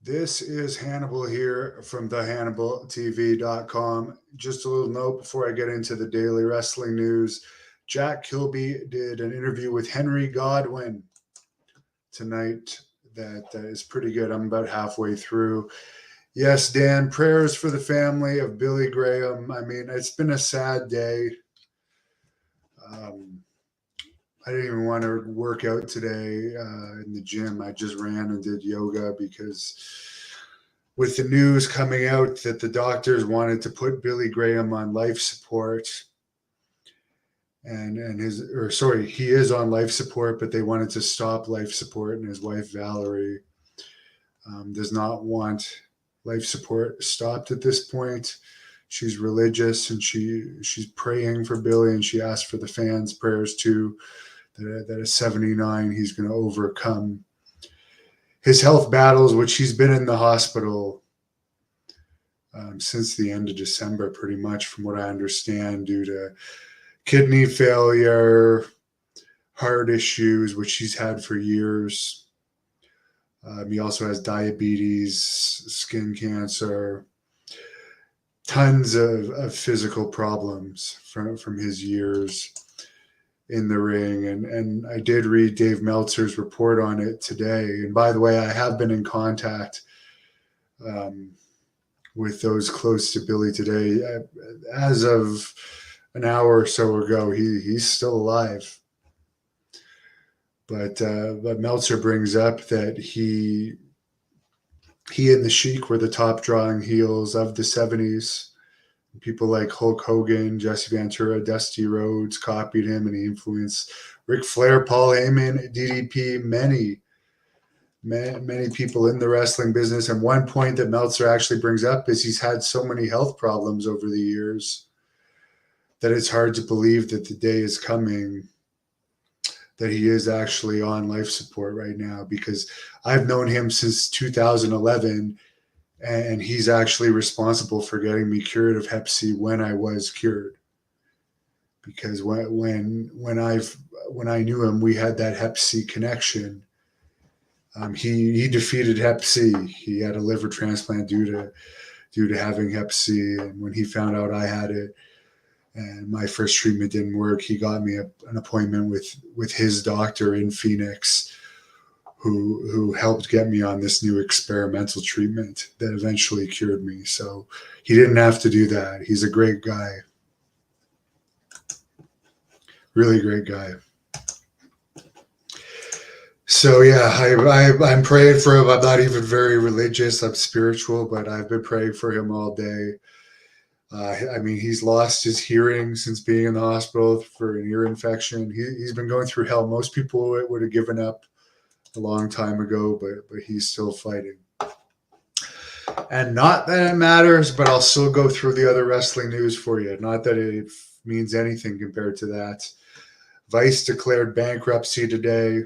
This is Hannibal here from thehannibaltv.com. Just a little note before I get into the daily wrestling news. Jack Kilby did an interview with Henry Godwinn tonight that is pretty good. I'm about halfway through. Yes, Dan, prayers for the family of Billy Graham. I mean, it's been a sad day. I didn't even want to work out today in the gym. I just ran and did yoga because with the news coming out that the doctors wanted to put Billy Graham on life support, he is on life support, but they wanted to stop life support, and his wife Valerie does not want life support stopped at this point. She's religious and she's praying for Billy, and she asked for the fans' prayers too. That at 79, he's going to overcome his health battles, which he's been in the hospital since the end of December, pretty much, from what I understand, due to kidney failure, heart issues, which he's had for years. He also has diabetes, skin cancer, tons of physical problems from his years in the ring. And I did read Dave Meltzer's report on it today. And by the way, I have been in contact with those close to Billy today. As of an hour or so ago, he's still alive. But Meltzer brings up that he and the Sheik were the top drawing heels of the 70s. People like Hulk Hogan, Jesse Ventura, Dusty Rhodes copied him, and he influenced Ric Flair, Paul Heyman, DDP, many people in the wrestling business. And one point that Meltzer actually brings up is he's had so many health problems over the years that it's hard to believe that the day is coming that he is actually on life support right now, because I've known him since 2011. And he's actually responsible for getting me cured of Hep C when I was cured. Because when I knew him, we had that Hep C connection. He defeated Hep C. He had a liver transplant due to having Hep C. And when he found out I had it, and my first treatment didn't work, he got me an appointment with his doctor in Phoenix, who helped get me on this new experimental treatment that eventually cured me. So he didn't have to do that. He's a great guy. Really great guy. So yeah, I'm praying for him. I'm not even very religious. I'm spiritual, but I've been praying for him all day. I mean, he's lost his hearing since being in the hospital for an ear infection. He's been going through hell. Most people would have given up a long time ago, but he's still fighting. And not that it matters, but I'll still go through the other wrestling news for you. Not that it means anything compared to that. Vice declared bankruptcy today.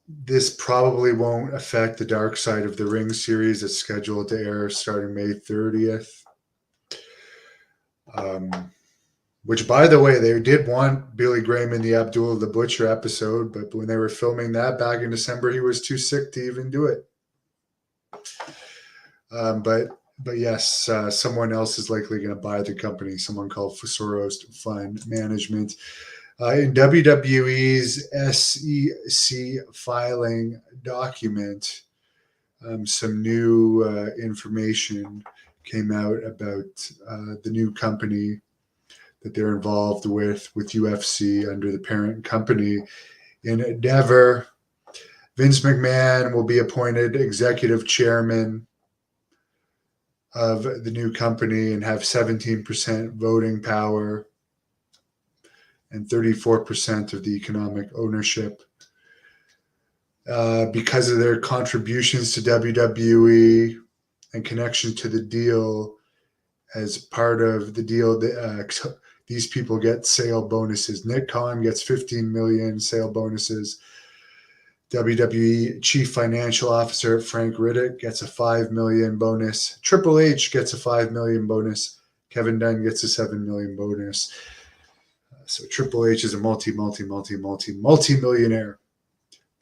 This probably won't affect the Dark Side of the Ring series that's scheduled to air starting May 30th. Which, by the way, they did want Billy Graham in the Abdullah the Butcher episode, but when they were filming that back in December, he was too sick to even do it. But yes, someone else is likely going to buy the company, someone called Soros Fund Management. In WWE's SEC filing document, some new information came out about the new company that they're involved with UFC under the parent company Endeavor. Vince McMahon will be appointed executive chairman of the new company and have 17% voting power and 34% of the economic ownership. Because of their contributions to WWE and connection to the deal, as part of the deal, these people get sale bonuses. Nick Khan gets $15 million sale bonuses. WWE Chief Financial Officer Frank Riddick gets a $5 million bonus. Triple H gets a $5 million bonus. Kevin Dunn gets a $7 million bonus. So Triple H is a multi-millionaire.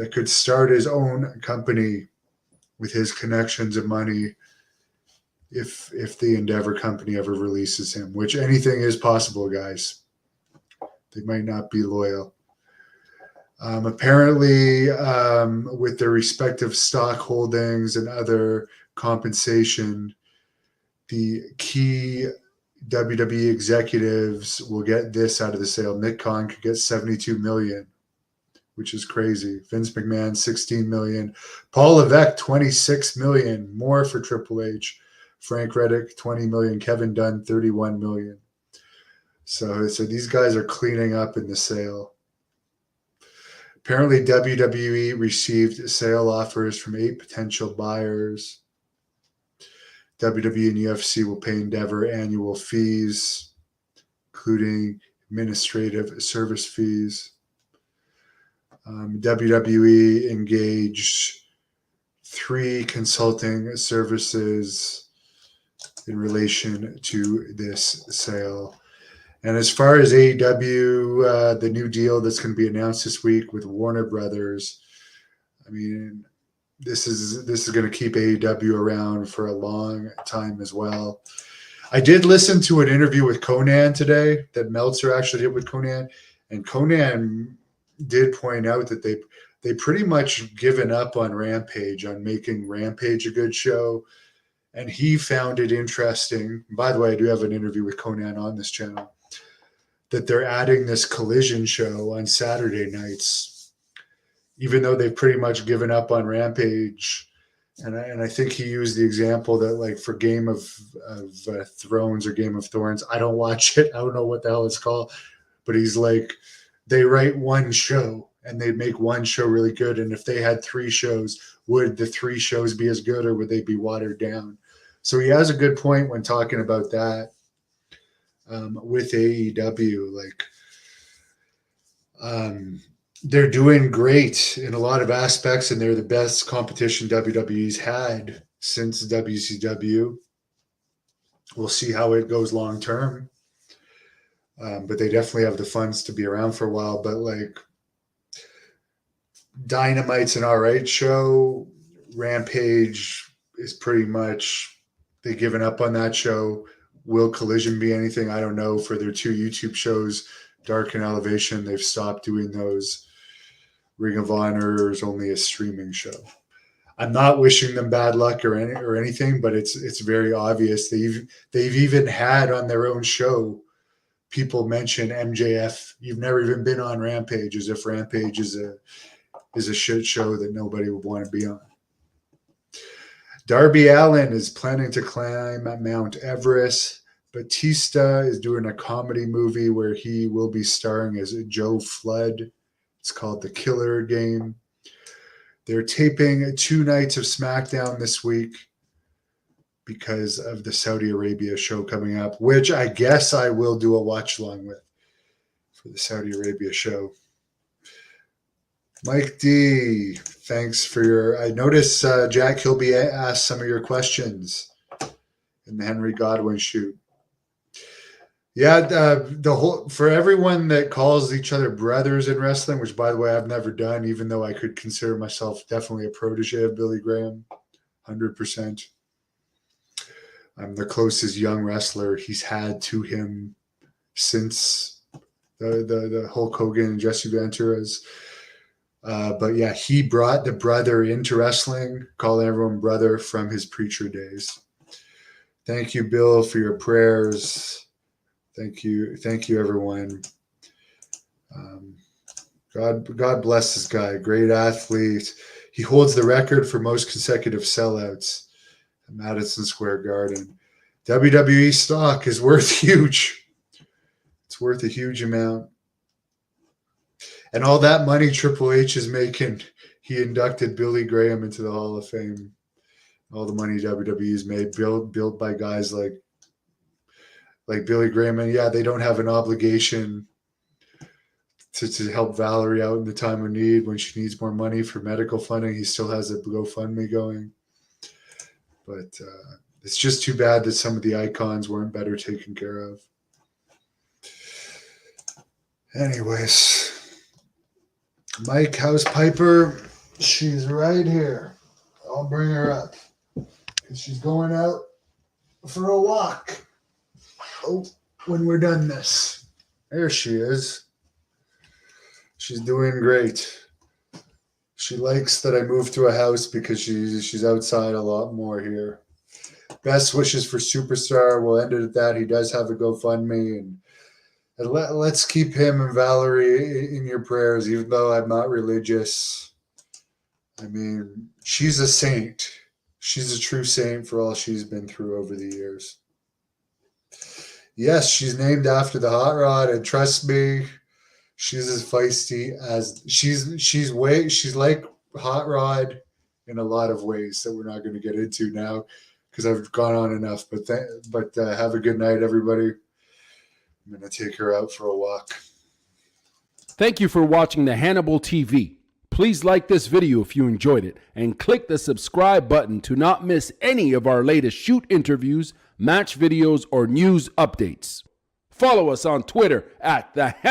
that could start his own company with his connections and money if the Endeavor company ever releases him, which anything is possible, guys. They might not be loyal. Apparently, with their respective stock holdings and other compensation, the key WWE executives will get this out of the sale. Nick Khan could get $72 million, which is crazy. Vince McMahon, $16 million. Paul Levesque, $26 million. More for Triple H. Frank Reddick, $20 million. Kevin Dunn, $31 million. So these guys are cleaning up in the sale. Apparently, WWE received sale offers from 8 potential buyers. WWE and UFC will pay Endeavor annual fees, including administrative service fees. WWE engaged 3 consulting services in relation to this sale. And as far as AEW, the new deal that's going to be announced this week with Warner Brothers, I mean, this is going to keep AEW around for a long time as well. I did listen to an interview with Conan today that Meltzer actually did with Conan, and Conan did point out that they pretty much given up on Rampage, on making Rampage a good show, and he found it interesting. By the way, I do have an interview with Conan on this channel, that they're adding this Collision show on Saturday nights, even though they've pretty much given up on Rampage. And I think he used the example that, like, for Game of Thrones or Game of Thorns, I don't watch it. I don't know what the hell it's called. But he's like, they write one show and they make one show really good. And if they had 3 shows, would the 3 shows be as good or would they be watered down? So he has a good point when talking about that with AEW. They're doing great in a lot of aspects, and they're the best competition WWE's had since WCW. We'll see how it goes long term. But they definitely have the funds to be around for a while. But like, Dynamite's an all right show. Rampage is pretty much, they've given up on that show. Will Collision be anything? I don't know. For their 2 YouTube shows, Dark and Elevation, they've stopped doing those. Ring of Honor is only a streaming show. I'm not wishing them bad luck or anything, but it's very obvious. They've even had on their own show people mention MJF. You've never even been on Rampage, as if Rampage is a shit show that nobody would want to be on. Darby Allin is planning to climb Mount Everest. Batista is doing a comedy movie where he will be starring as Joe Flood. It's called The Killer Game. They're taping 2 nights of SmackDown this week because of the Saudi Arabia show coming up, which I guess I will do a watch along with for the Saudi Arabia show. Mike D, thanks for your... I noticed Jack Kilby asked some of your questions in the Henry Godwin shoot. Yeah, the whole, for everyone that calls each other brothers in wrestling, which, by the way, I've never done, even though I could consider myself definitely a protege of Billy Graham, 100%. I'm the closest young wrestler he's had to him since the Hulk Hogan and Jesse Ventura's. But yeah, he brought the brother into wrestling, calling everyone brother from his preacher days. Thank you, Bill, for your prayers. Thank you, everyone. God bless this guy. Great athlete. He holds the record for most consecutive sellouts at Madison Square Garden. WWE stock is worth huge. It's worth a huge amount. And all that money Triple H is making, he inducted Billy Graham into the Hall of Fame. All the money WWE's made, built by guys like Billy Graham. And yeah, they don't have an obligation to help Valerie out in the time of need when she needs more money for medical funding. He still has a GoFundMe going. But it's just too bad that some of the icons weren't better taken care of. Anyways, Mike, how's Piper? She's right here. I'll bring her up. Because she's going out for a walk. Oh, when we're done this. There she is. She's doing great. She likes that I moved to a house because she's outside a lot more here. Best wishes for Superstar. We'll end it at that. He does have a GoFundMe, and let's keep him and Valerie in your prayers, even though I'm not religious. I mean, she's a saint. She's a true saint for all she's been through over the years. Yes, she's named after the hot rod, and trust me, she's as feisty as she's like Hot Rod in a lot of ways that we're not going to get into now because I've gone on enough. But have a good night, everybody. I'm going to take her out for a walk. Thank you for watching the Hannibal TV. Please like this video if you enjoyed it and click the subscribe button to not miss any of our latest shoot interviews, match videos, or news updates. Follow us on Twitter at the Hannibal